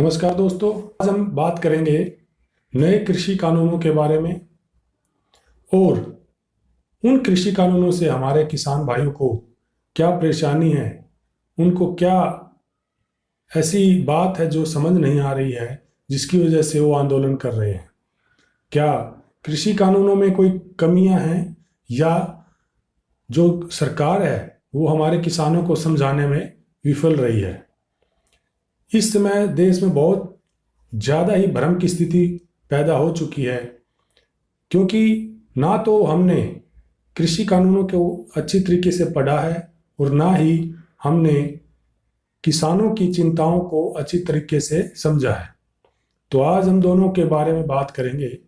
नमस्कार दोस्तों, आज हम बात करेंगे नए कृषि कानूनों के बारे में और उन कृषि कानूनों से हमारे किसान भाइयों को क्या परेशानी है, उनको क्या ऐसी बात है जो समझ नहीं आ रही है जिसकी वजह से वो आंदोलन कर रहे हैं। क्या कृषि कानूनों में कोई कमियां हैं या जो सरकार है वो हमारे किसानों को समझाने में विफल रही है। इस समय देश में बहुत ज़्यादा ही भ्रम की स्थिति पैदा हो चुकी है, क्योंकि ना तो हमने कृषि कानूनों को अच्छी तरीके से पढ़ा है और ना ही हमने किसानों की चिंताओं को अच्छी तरीके से समझा है। तो आज हम दोनों के बारे में बात करेंगे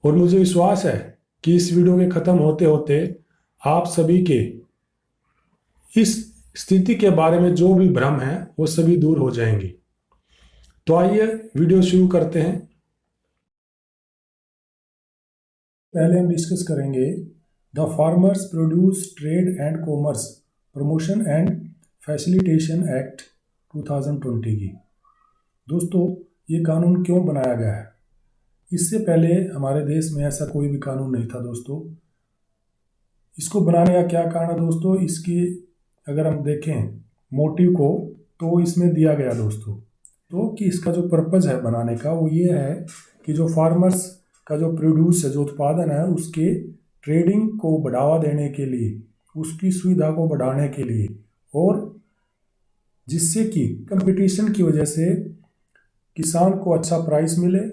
और मुझे विश्वास है कि इस वीडियो के ख़त्म होते होते आप सभी के इस स्थिति के बारे में जो भी भ्रम है वो सभी दूर हो जाएंगे। तो आइए वीडियो शुरू करते हैं। पहले हम डिस्कस करेंगे the farmers produce trade and commerce promotion and facilitation act 2020 की। दोस्तों, ये कानून क्यों बनाया गया है? इससे पहले हमारे देश में ऐसा कोई भी कानून नहीं था दोस्तों। इसको बनाने का क्या कारण है दोस्तों? इसकी अगर हम देखें मोटिव को, तो इसमें दिया गया दोस्तों तो कि इसका जो पर्पज़ है बनाने का वो ये है कि जो फार्मर्स का जो प्रोड्यूस है, जो उत्पादन है, उसके ट्रेडिंग को बढ़ावा देने के लिए, उसकी सुविधा को बढ़ाने के लिए, और जिससे कि कंपटीशन की वजह से किसान को अच्छा प्राइस मिले,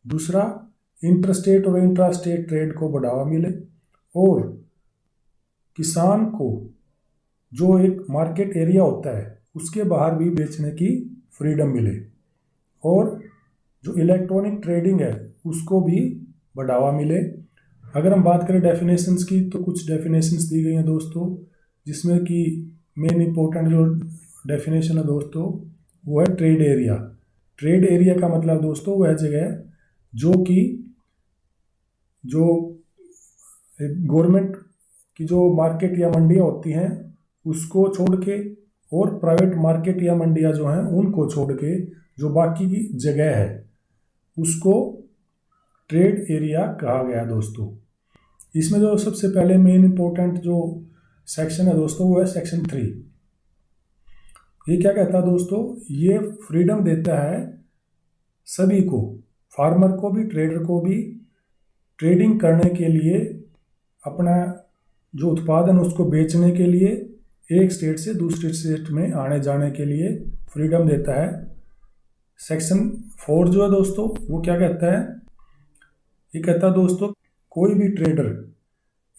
दूसरा इंटरस्टेट और इंट्रास्टेट ट्रेड को बढ़ावा मिले, और किसान को जो एक मार्केट एरिया होता है उसके बाहर भी बेचने की फ्रीडम मिले, और जो इलेक्ट्रॉनिक ट्रेडिंग है उसको भी बढ़ावा मिले। अगर हम बात करें डेफिनेशंस की, तो कुछ डेफिनेशंस दी गई हैं दोस्तों, जिसमें कि मेन इंपॉर्टेंट जो डेफिनेशन है दोस्तों वो है ट्रेड एरिया। ट्रेड एरिया का मतलब दोस्तों वह जगह जो कि जो गवर्नमेंट की जो मार्केट या मंडियाँ होती हैं उसको छोड़ के, और प्राइवेट मार्केट या मंडियाँ जो हैं उनको छोड़ के जो बाकी की जगह है उसको ट्रेड एरिया कहा गया दोस्तों। इसमें जो सबसे पहले मेन इंपॉर्टेंट जो सेक्शन है दोस्तों वो है सेक्शन 3। ये क्या कहता है दोस्तों? ये फ्रीडम देता है सभी को, फार्मर को भी, ट्रेडर को भी, ट्रेडिंग करने के लिए, अपना जो उत्पादन उसको बेचने के लिए, एक स्टेट से दूसरे स्टेट में आने जाने के लिए फ्रीडम देता है। सेक्शन 4 जो है दोस्तों वो क्या कहता है? ये कहता है दोस्तों कोई भी ट्रेडर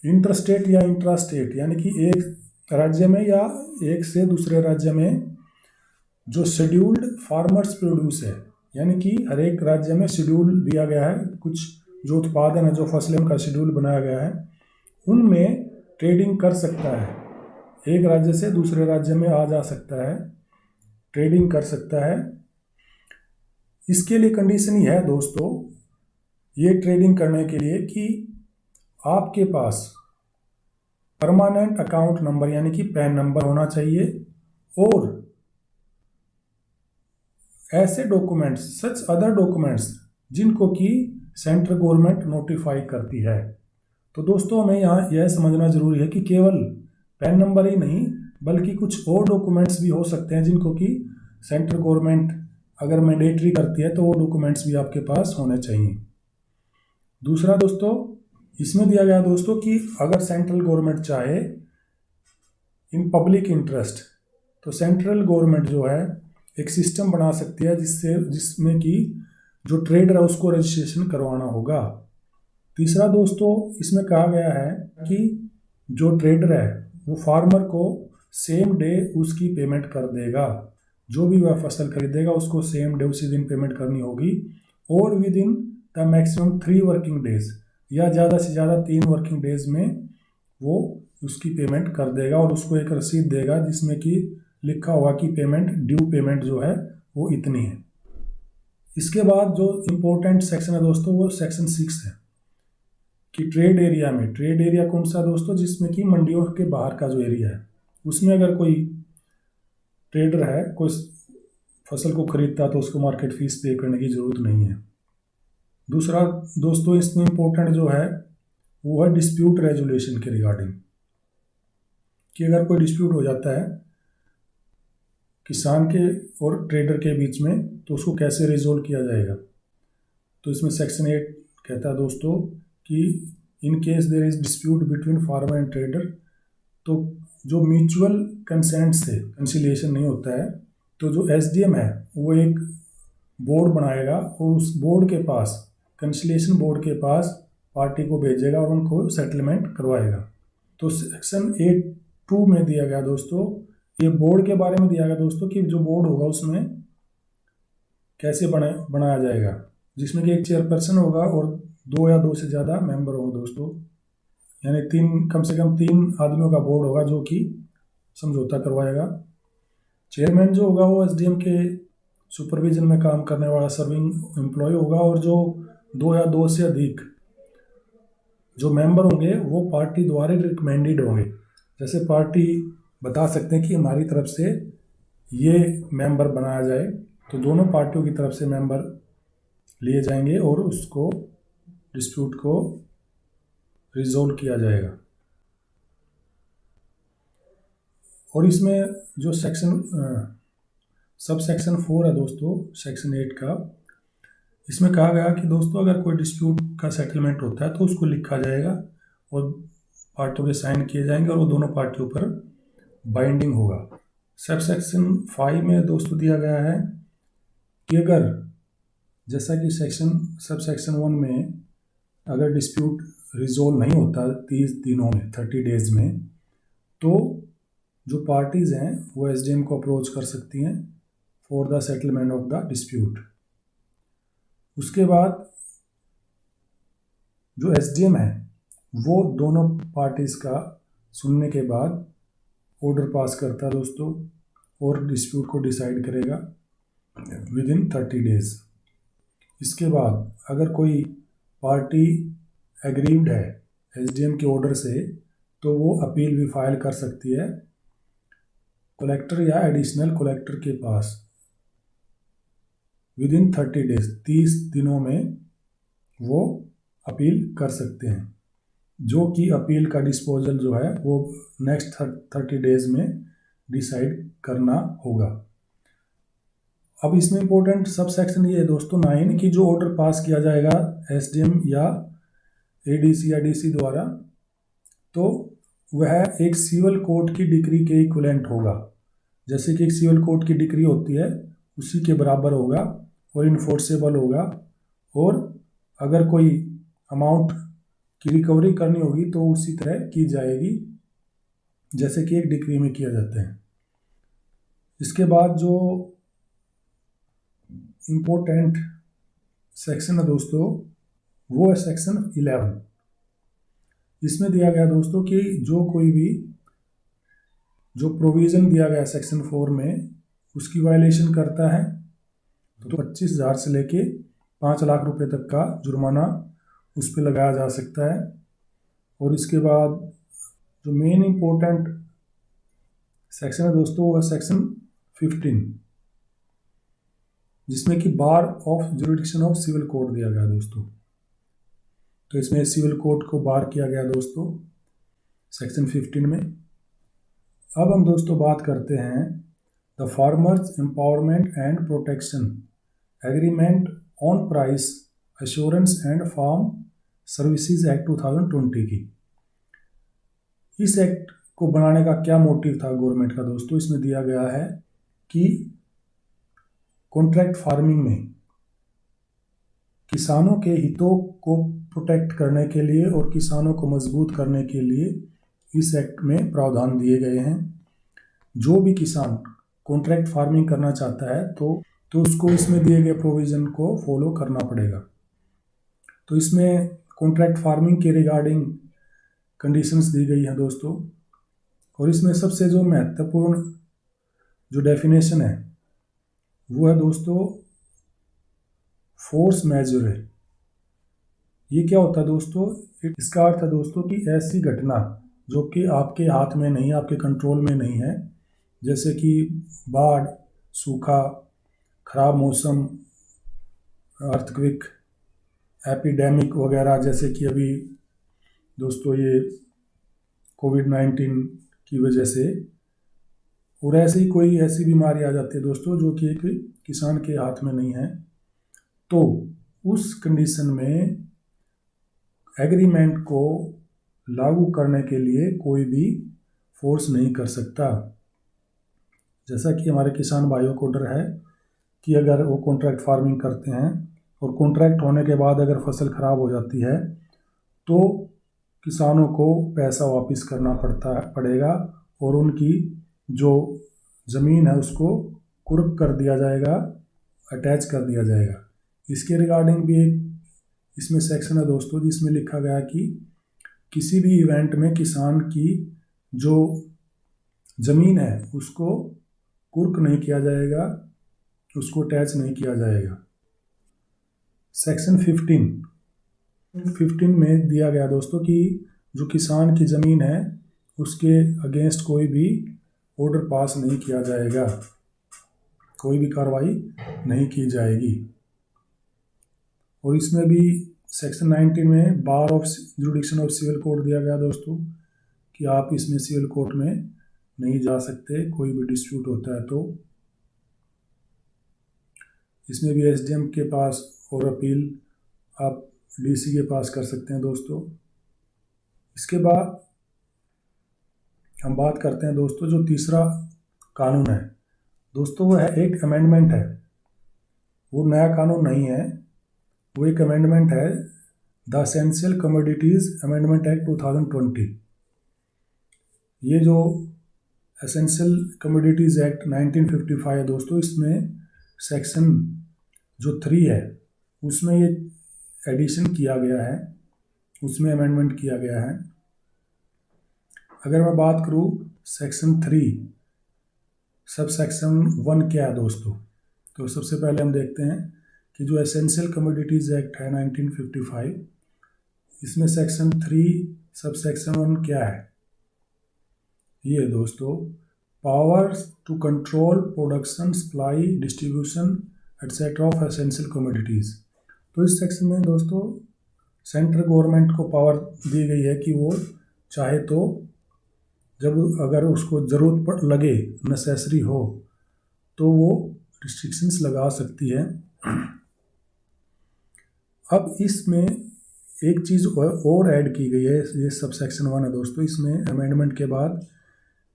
इंटरस्टेट या इंट्रास्टेट, यानी कि एक राज्य में या एक से दूसरे राज्य में जो शेड्यूल्ड फार्मर्स प्रोड्यूस है, यानी कि हर एक राज्य में शेड्यूल दिया गया है, कुछ जो उत्पादन है, जो फसलें, उनका शेड्यूल बनाया गया है, उनमें ट्रेडिंग कर सकता है। एक राज्य से दूसरे राज्य में आ जा सकता है, ट्रेडिंग कर सकता है। इसके लिए कंडीशन ही है दोस्तों, ये ट्रेडिंग करने के लिए, कि आपके पास परमानेंट अकाउंट नंबर यानी कि पैन नंबर होना चाहिए, और ऐसे डॉक्यूमेंट्स, सच अदर डॉक्यूमेंट्स जिनको कि सेंट्रल गवर्नमेंट नोटिफाई करती है। तो दोस्तों हमें यहाँ यह समझना जरूरी है कि केवल पैन नंबर ही नहीं बल्कि कुछ और डॉक्यूमेंट्स भी हो सकते हैं जिनको कि सेंट्रल गवर्नमेंट अगर मैंडेटरी करती है, तो वो डॉक्यूमेंट्स भी आपके पास होने चाहिए। दूसरा दोस्तों इसमें दिया गया दोस्तों कि अगर सेंट्रल गवर्नमेंट चाहे इन पब्लिक इंटरेस्ट, तो सेंट्रल गवर्नमेंट जो है एक सिस्टम बना सकती है जिसमें कि जो ट्रेडर है उसको रजिस्ट्रेशन करवाना होगा। तीसरा दोस्तों इसमें कहा गया है कि जो ट्रेडर है वो फार्मर को सेम डे उसकी पेमेंट कर देगा, जो भी वह फसल खरीदेगा उसको सेम डे उसी दिन पेमेंट करनी होगी, और with in the maximum 3 working days, या ज़्यादा से ज़्यादा 3 वर्किंग डेज में वो उसकी पेमेंट कर देगा, और उसको एक रसीद देगा जिसमें कि लिखा होगा कि पेमेंट, ड्यू पेमेंट जो है वो इतनी है। इसके बाद जो इम्पोर्टेंट सेक्शन है दोस्तों वो सेक्शन 6 है, कि ट्रेड एरिया में, ट्रेड एरिया कौन सा दोस्तों? जिसमें कि मंडियों के बाहर का जो एरिया है, उसमें अगर कोई ट्रेडर है, कोई फसल को खरीदता है तो उसको मार्केट फीस पे करने की ज़रूरत नहीं है। दूसरा दोस्तों इसमें इम्पोर्टेंट जो है वो है डिस्प्यूट रेजोल्यूशन के रिगार्डिंग, कि अगर कोई डिस्प्यूट हो जाता है किसान के और ट्रेडर के बीच में तो उसको कैसे रिजोल्व किया जाएगा। तो इसमें सेक्शन 8 कहता है दोस्तों कि in case there is dispute between farmer and trader, तो जो म्यूचुअल कंसेंट से कंसिलिएशन नहीं होता है तो जो एसडीएम है वो एक बोर्ड बनाएगा और उस बोर्ड के पास, कंसिलिएशन बोर्ड के पास पार्टी को भेजेगा और उनको सेटलमेंट करवाएगा। तो सेक्शन 8(2) में दिया गया दोस्तों, ये बोर्ड के बारे में दिया गया दोस्तों कि जो बोर्ड होगा उसमें कैसे बनाया जाएगा, जिसमें कि एक चेयरपर्सन होगा और 2 या 2 से ज़्यादा मेंबर होंगे दोस्तों, यानी कम से कम 3 आदमियों का बोर्ड होगा जो कि समझौता करवाएगा। चेयरमैन जो होगा वो एसडीएम के सुपरविजन में काम करने वाला सर्विंग एम्प्लॉय होगा, और जो 2 या 2 से अधिक जो मेंबर होंगे वो पार्टी द्वारा रिकमेंडेड होंगे। जैसे पार्टी बता सकते हैं कि हमारी तरफ से ये मेंबर बनाया जाए, तो दोनों पार्टियों की तरफ से मेंबर लिए जाएंगे और उसको डिस्प्यूट को रिजोल्व किया जाएगा। और इसमें जो सब सेक्शन 4 है दोस्तों सेक्शन 8 का, इसमें कहा गया कि दोस्तों अगर कोई डिस्प्यूट का सेटलमेंट होता है तो उसको लिखा जाएगा और पार्टियों के साइन किए जाएंगे और वो दोनों पार्टियों पर बाइंडिंग होगा। सब सेक्शन 5 में दोस्तों दिया गया है कि अगर जैसा कि सब सेक्शन 1 में अगर डिस्प्यूट रिजोल्व नहीं होता 30 दिनों में 30 डेज में, तो जो पार्टीज़ हैं वो एसडीएम को अप्रोच कर सकती हैं for the settlement of the dispute. उसके बाद जो एसडीएम है वो दोनों पार्टीज़ का सुनने के बाद ऑर्डर पास करता है दोस्तों और डिस्प्यूट को डिसाइड करेगा विद इन 30 डेज। इसके बाद अगर कोई पार्टी एग्रीव्ड है एसडीएम के ऑर्डर से तो वो अपील भी फाइल कर सकती है कलेक्टर या एडिशनल कलेक्टर के पास विद इन 30 डेज, 30 दिनों में वो अपील कर सकते हैं, जो कि अपील का डिस्पोजल जो है वो नेक्स्ट 30 डेज में डिसाइड करना होगा। अब इसमें इम्पोर्टेंट सब सेक्शन ये है दोस्तों 9 कि जो ऑर्डर पास किया जाएगा एसडीएम या एडीसी या डीसी द्वारा, तो वह एक सिविल कोर्ट की डिक्री के इक्विवेलेंट होगा। जैसे कि एक सिविल कोर्ट की डिक्री होती है उसी के बराबर होगा और इन्फोर्सेबल होगा, और अगर कोई अमाउंट की रिकवरी करनी होगी तो उसी तरह की जाएगी जैसे कि एक डिक्री में किया जाता है। इसके बाद जो इम्पोर्टेंट सेक्शन है दोस्तों वो है सेक्शन 11। इसमें दिया गया दोस्तों कि जो कोई भी जो प्रोविज़न दिया गया सेक्शन 4 में उसकी वायलेशन करता है तो 25,000 से लेके 5 लाख रुपए तक का जुर्माना उस पर लगाया जा सकता है। और इसके बाद जो मेन इम्पोर्टेंट सेक्शन है दोस्तों वो है सेक्शन 15, जिसमें कि bar of jurisdiction of civil code दिया गया दोस्तों। तो इसमें सिविल कोड को बार किया गया दोस्तों सेक्शन 15 में। अब हम दोस्तों बात करते हैं the farmers empowerment and protection agreement on price assurance and farm services act 2020 की। इस एक्ट को बनाने का क्या मोटिव था गवर्नमेंट का दोस्तों, इसमें दिया गया है कि कॉन्ट्रैक्ट फार्मिंग में किसानों के हितों को प्रोटेक्ट करने के लिए और किसानों को मजबूत करने के लिए इस एक्ट में प्रावधान दिए गए हैं। जो भी किसान कॉन्ट्रैक्ट फार्मिंग करना चाहता है तो उसको इसमें दिए गए प्रोविज़न को फॉलो करना पड़ेगा। तो इसमें कॉन्ट्रैक्ट फार्मिंग के रिगार्डिंग कंडीशंस दी गई हैं दोस्तों, और इसमें सबसे जो महत्वपूर्ण जो डेफिनेशन है वो है दोस्तों फोर्स मैजेure। ये क्या होता है दोस्तों, इसका अर्थ है दोस्तों कि ऐसी घटना जो कि आपके हाथ में नहीं, आपके कंट्रोल में नहीं है, जैसे कि बाढ़, सूखा ख़राब मौसम, अर्थक्वेक, एपिडेमिक वगैरह, जैसे कि अभी दोस्तों ये कोविड-19 की वजह से, और ऐसे ही कोई ऐसी बीमारी आ जाती है दोस्तों जो कि एक किसान के हाथ में नहीं है, तो उस कंडीशन में एग्रीमेंट को लागू करने के लिए कोई भी फोर्स नहीं कर सकता। जैसा कि हमारे किसान भाइयों को डर है कि अगर वो कॉन्ट्रैक्ट फार्मिंग करते हैं और कॉन्ट्रैक्ट होने के बाद अगर फसल ख़राब हो जाती है तो किसानों को पैसा वापस करना पड़ेगा और उनकी जो ज़मीन है उसको कुर्क कर दिया जाएगा, अटैच कर दिया जाएगा। इसके रिगार्डिंग भी एक इसमें सेक्शन है दोस्तों जिसमें लिखा गया कि किसी भी इवेंट में किसान की जो ज़मीन है उसको कुर्क नहीं किया जाएगा, उसको अटैच नहीं किया जाएगा। सेक्शन 15 में दिया गया दोस्तों कि जो किसान की ज़मीन है उसके अगेंस्ट कोई भी ऑर्डर पास नहीं किया जाएगा, कोई भी कार्रवाई नहीं की जाएगी। और इसमें भी सेक्शन 19 में bar of jurisdiction of civil court दिया गया दोस्तों कि आप इसमें सिविल कोर्ट में नहीं जा सकते, कोई भी डिस्प्यूट होता है तो। इसमें भी एसडीएम के पास और अपील आप डीसी के पास कर सकते हैं दोस्तों। इसके बाद हम बात करते हैं दोस्तों जो तीसरा कानून है दोस्तों, वो है एक अमेंडमेंट है, वो नया कानून नहीं है, वो एक अमेंडमेंट है, the essential commodities amendment act 2020। ये जो एसेंशियल कमोडिटीज़ एक्ट 1955 है दोस्तों, इसमें सेक्शन जो 3 है उसमें ये एडिशन किया गया है, उसमें अमेंडमेंट किया गया है। अगर मैं बात करूँ सेक्शन 3 सब सेक्शन 1 क्या है दोस्तों, तो सबसे पहले हम देखते हैं कि जो एसेंशियल कमोडिटीज़ एक्ट है 1955, इसमें सेक्शन 3 सब सेक्शन 1 क्या है। ये दोस्तों powers to control production, supply, distribution etcetera of essential commodities. तो इस सेक्शन में दोस्तों सेंट्रल गवर्नमेंट को पावर दी गई है कि वो चाहे तो जब अगर उसको ज़रूरत लगे, नेसेसरी हो, तो वो रिस्ट्रिक्शंस लगा सकती है। अब इसमें एक चीज़ और ऐड की गई है, ये सब सेक्शन 1 है दोस्तों। इसमें अमेंडमेंट के बाद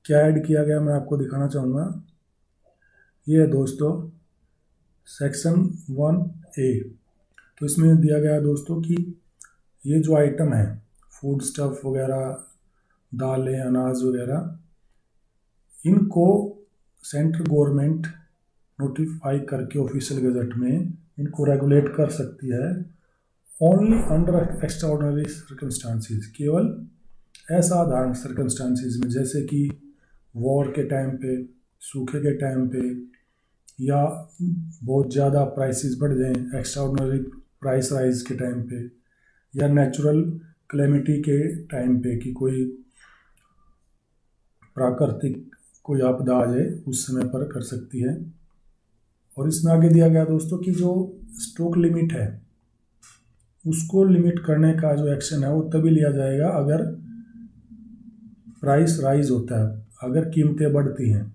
क्या ऐड किया गया मैं आपको दिखाना चाहूँगा। ये है दोस्तों सेक्शन 1A। तो इसमें दिया गया है दोस्तों कि ये जो आइटम है फूड स्टफ वगैरह, दालें, अनाज वगैरह, इनको सेंट्रल गवर्नमेंट नोटिफाई करके ऑफिशियल गजट में इनको रेगुलेट कर सकती है ओनली अंडर एक्स्ट्राऑर्डिनरी सर्कमस्टांसिस, केवल असाधारण सर्कमस्टांसिस में, जैसे कि वॉर के टाइम पे, सूखे के टाइम पे, या बहुत ज़्यादा प्राइसेस बढ़ जाएं, एक्स्ट्राऑर्डिनरी प्राइस राइज के टाइम पे, या नेचुरल क्लेमिटी के टाइम पे कि कोई प्राकृतिक कोई आपदा आ जाए उस समय पर कर सकती है। और इसमें आगे दिया गया दोस्तों कि जो स्टॉक लिमिट है उसको लिमिट करने का जो एक्शन है वो तभी लिया जाएगा अगर प्राइस राइज होता है, अगर कीमतें बढ़ती हैं।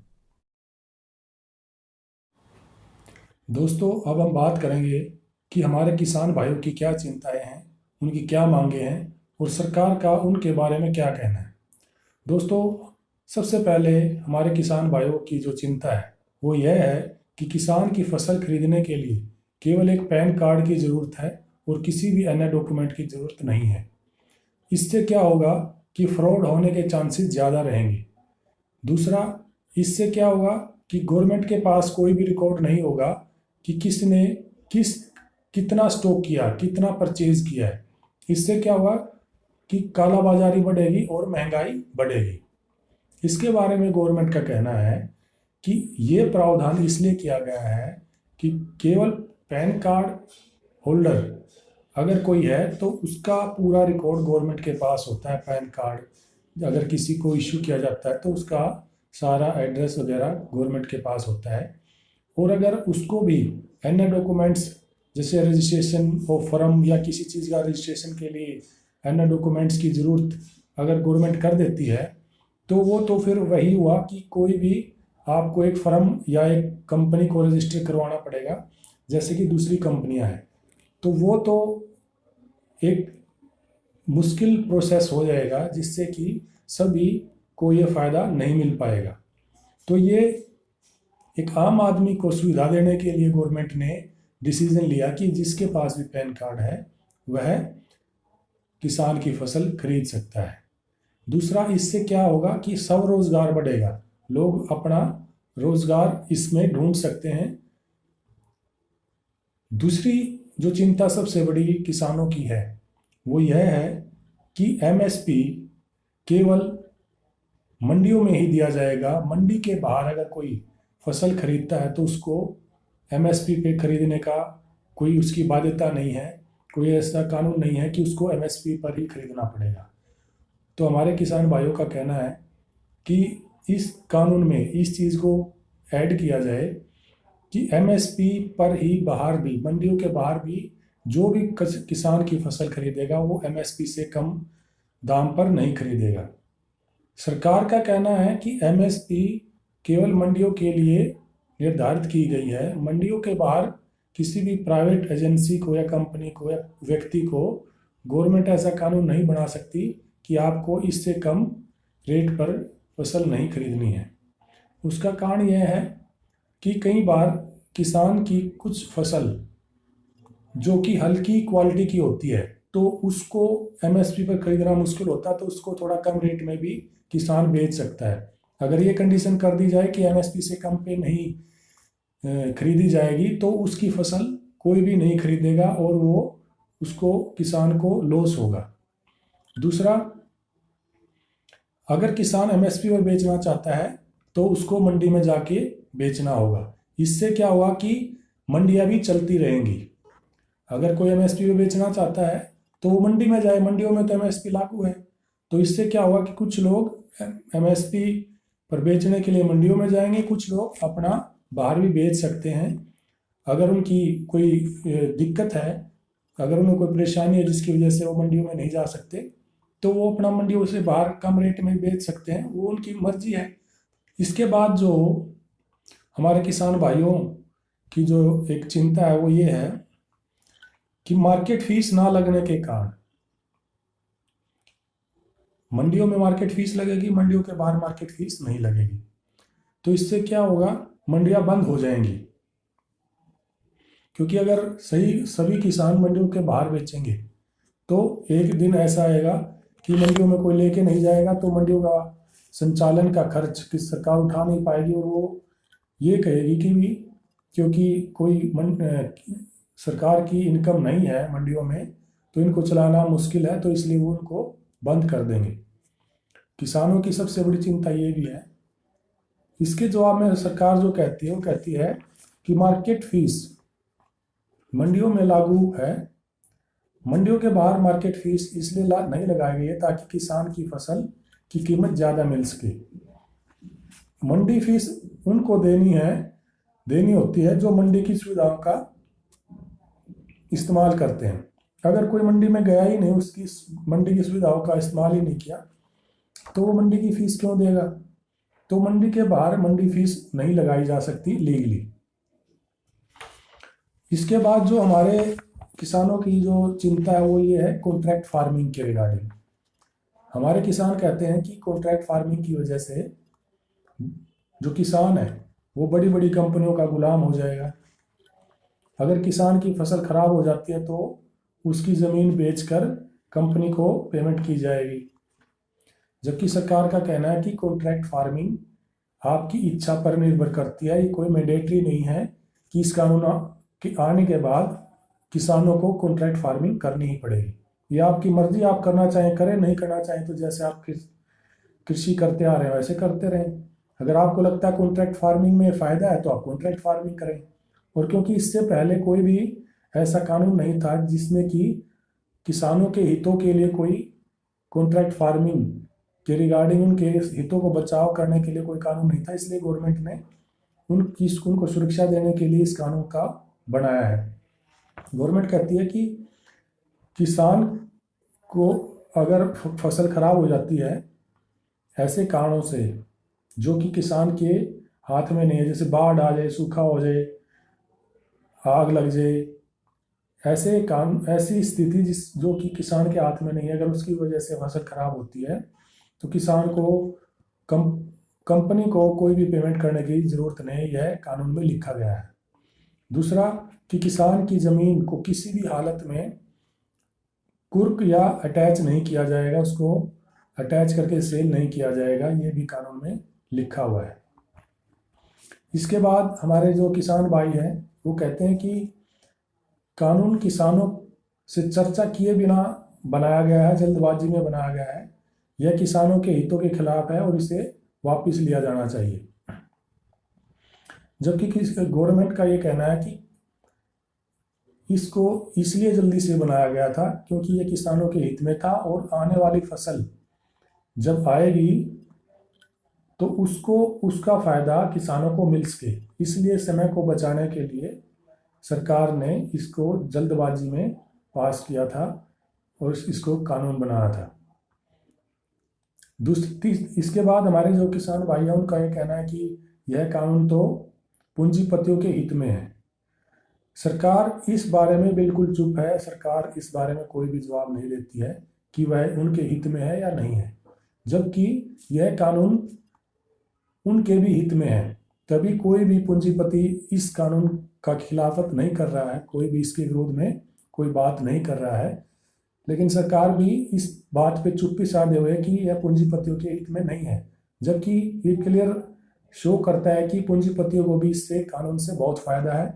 दोस्तों अब हम बात करेंगे कि हमारे किसान भाइयों की क्या चिंताएं हैं, उनकी क्या मांगे हैं और सरकार का उनके बारे में क्या कहना है। दोस्तों सबसे पहले हमारे किसान भाइयों की जो चिंता है वो यह है कि किसान की फसल खरीदने के लिए केवल एक पैन कार्ड की ज़रूरत है और किसी भी अन्य डॉक्यूमेंट की ज़रूरत नहीं है। इससे क्या होगा कि फ्रॉड होने के चांसेस ज़्यादा रहेंगे। दूसरा, इससे क्या होगा कि गवर्नमेंट के पास कोई भी रिकॉर्ड नहीं होगा कि किसने कितना स्टॉक किया, कितना परचेज किया है। इससे क्या होगा कि कालाबाजारी बढ़ेगी और महंगाई बढ़ेगी। इसके बारे में गवर्नमेंट का कहना है कि ये प्रावधान इसलिए किया गया है कि केवल पैन कार्ड होल्डर अगर कोई है तो उसका पूरा रिकॉर्ड गवर्नमेंट के पास होता है। पैन कार्ड अगर किसी को इश्यू किया जाता है तो उसका सारा एड्रेस वगैरह गवर्नमेंट के पास होता है। और अगर उसको भी अन्य डॉक्यूमेंट्स जैसे रजिस्ट्रेशन ऑफ फर्म या किसी चीज़ का रजिस्ट्रेशन के लिए अन्य डॉक्यूमेंट्स की ज़रूरत अगर गवर्नमेंट कर देती है, तो वो तो फिर वही हुआ कि कोई भी आपको एक फर्म या एक कंपनी को रजिस्टर करवाना पड़ेगा जैसे कि दूसरी कंपनियां हैं, तो वो तो एक मुश्किल प्रोसेस हो जाएगा जिससे कि सभी को ये फ़ायदा नहीं मिल पाएगा। तो ये एक आम आदमी को सुविधा देने के लिए गवर्नमेंट ने डिसीजन लिया कि जिसके पास भी पैन कार्ड है वह किसान की फसल खरीद सकता है। दूसरा, इससे क्या होगा कि स्वरोजगार बढ़ेगा, लोग अपना रोजगार इसमें ढूंढ सकते हैं। दूसरी जो चिंता सबसे बड़ी किसानों की है वो यह है कि एमएसपी केवल मंडियों में ही दिया जाएगा, मंडी के बाहर अगर कोई फसल खरीदता है तो उसको एमएसपी पे खरीदने का कोई उसकी बाध्यता नहीं है, कोई ऐसा कानून नहीं है कि उसको एमएसपी पर ही खरीदना पड़ेगा। तो हमारे किसान भाइयों का कहना है कि इस कानून में इस चीज़ को ऐड किया जाए कि एमएसपी पर ही बाहर भी, मंडियों के बाहर भी जो भी किसान की फसल खरीदेगा वो एमएसपी से कम दाम पर नहीं खरीदेगा। सरकार का कहना है कि एमएसपी केवल मंडियों के लिए निर्धारित की गई है, मंडियों के बाहर किसी भी प्राइवेट एजेंसी को या कंपनी को या व्यक्ति को गवर्नमेंट ऐसा कानून नहीं बना सकती कि आपको इससे कम रेट पर फसल नहीं खरीदनी है। उसका कारण यह है कि कई बार किसान की कुछ फसल जो कि हल्की क्वालिटी की होती है तो उसको एमएसपी पर खरीदना मुश्किल होता है, तो उसको थोड़ा कम रेट में भी किसान बेच सकता है। अगर ये कंडीशन कर दी जाए कि एमएसपी से कम पे नहीं खरीदी जाएगी तो उसकी फसल कोई भी नहीं खरीदेगा और वो उसको किसान को लॉस होगा। दूसरा, अगर किसान एमएसपी पर बेचना चाहता है तो उसको मंडी में जाके बेचना होगा। इससे क्या हुआ कि मंडियां भी चलती रहेंगी। अगर कोई एमएसपी पे बेचना चाहता है तो वो मंडी में जाए, मंडियों में तो एमएसपी लागू है। तो इससे क्या हुआ कि कुछ लोग एमएसपी पर बेचने के लिए मंडियों में जाएंगे, कुछ लोग अपना बाहर भी बेच सकते हैं। अगर उनकी कोई दिक्कत है, अगर उन्हें कोई परेशानी है जिसकी वजह से वो मंडियों में नहीं जा सकते, तो वो अपना मंडियों से बाहर कम रेट में बेच सकते हैं, वो उनकी मर्जी है। इसके बाद जो हमारे किसान भाइयों की जो एक चिंता है वो ये है कि मार्केट फीस ना लगने के कारण, मंडियों में मार्केट फीस लगेगी, मंडियों के बाहर मार्केट फीस नहीं लगेगी। तो इससे क्या होगा, मंडियां बंद हो जाएंगी। क्योंकि अगर सभी किसान मंडियों के बाहर बेचेंगे तो एक दिन ऐसा आएगा कि मंडियों में कोई लेके नहीं जाएगा, तो मंडियों का संचालन का खर्च कि सरकार उठा नहीं पाएगी और वो ये कहेगी कि भी क्योंकि कोई सरकार की इनकम नहीं है मंडियों में तो इनको चलाना मुश्किल है, तो इसलिए वो उनको बंद कर देंगे। किसानों की सबसे बड़ी चिंता ये भी है। इसके जवाब में सरकार जो कहती है वो कहती है कि मार्केट फीस मंडियों में लागू है, मंडियों के बाहर मार्केट फीस इसलिए नहीं लगाई गई है ताकि किसान की फसल की कीमत ज़्यादा मिल सके। मंडी फीस उनको देनी होती है जो मंडी की सुविधाओं का इस्तेमाल करते हैं। अगर कोई मंडी में गया ही नहीं, उसकी मंडी की सुविधाओं का इस्तेमाल ही नहीं किया, तो वो मंडी की फीस क्यों देगा? तो मंडी के बाहर मंडी फीस नहीं लगाई जा सकती लीगली। इसके बाद जो हमारे किसानों की जो चिंता है वो ये है कॉन्ट्रैक्ट फार्मिंग के रिगार्डिंग। हमारे किसान कहते हैं कि कॉन्ट्रैक्ट फार्मिंग की वजह से जो किसान है वो बड़ी बड़ी कंपनियों का गुलाम हो जाएगा। अगर किसान की फसल खराब हो जाती है तो उसकी ज़मीन बेचकर कंपनी को पेमेंट की जाएगी। जबकि सरकार का कहना है कि कॉन्ट्रैक्ट फार्मिंग आपकी इच्छा पर निर्भर करती है, ये कोई मैंडेटरी नहीं है कि इस कानून के आने के बाद किसानों को कॉन्ट्रैक्ट फार्मिंग करनी ही पड़ेगी। ये आपकी मर्जी, आप करना चाहें करें, नहीं करना चाहें तो जैसे आप कृषि करते आ रहे हैं वैसे करते रहें। अगर आपको लगता है कॉन्ट्रैक्ट फार्मिंग में फ़ायदा है तो आप कॉन्ट्रैक्ट फार्मिंग करें। और क्योंकि इससे पहले कोई भी ऐसा कानून नहीं था जिसमें कि किसानों के हितों के लिए कोई कॉन्ट्रैक्ट फार्मिंग के रिगार्डिंग उनके हितों को बचाव करने के लिए कोई कानून नहीं था, इसलिए गवर्नमेंट ने उनको सुरक्षा देने के लिए इस कानून का बनाया है। गवर्नमेंट कहती है कि किसान को अगर फसल खराब हो जाती है ऐसे कारणों से जो कि किसान के हाथ में नहीं है, जैसे बाढ़ आ जाए, सूखा हो जाए, आग लग जाए, ऐसी स्थिति जो कि किसान के हाथ में नहीं है, अगर उसकी वजह से फसल खराब होती है तो किसान को कंपनी को कोई भी पेमेंट करने की ज़रूरत नहीं है, कानून में लिखा गया है। दूसरा कि किसान की ज़मीन को किसी भी हालत में कुर्क या अटैच नहीं किया जाएगा, उसको अटैच करके सेल नहीं किया जाएगा, ये भी कानून में लिखा हुआ है। इसके बाद हमारे जो किसान भाई हैं वो कहते हैं कि कानून किसानों से चर्चा किए बिना बनाया गया है, जल्दबाजी में बनाया गया है, यह किसानों के हितों के खिलाफ है और इसे वापस लिया जाना चाहिए। जबकि गवर्नमेंट का ये कहना है कि इसको इसलिए जल्दी से बनाया गया था क्योंकि ये किसानों के हित में था और आने वाली फसल जब आएगी तो उसका फायदा किसानों को मिल सके, इसलिए समय को बचाने के लिए सरकार ने इसको जल्दबाजी में पास किया था और इसको कानून बनाया था। इसके बाद हमारे जो किसान भाई हैं उनका ये कहना है कि यह कानून तो पूंजीपतियों के हित में है। सरकार इस बारे में बिल्कुल चुप है, सरकार इस बारे में कोई भी जवाब नहीं देती है कि वह उनके हित में है या नहीं है, जबकि यह कानून उनके भी हित में है। तभी कोई भी पूंजीपति इस कानून का खिलाफत नहीं कर रहा है, कोई भी इसके विरोध में कोई बात नहीं कर रहा है, लेकिन सरकार भी इस बात पे चुप्पी साधे हुए कि यह पूंजीपतियों के हित में नहीं है, जबकि ये क्लियर शो करता है कि पूंजीपतियों को भी इससे कानून से बहुत फायदा है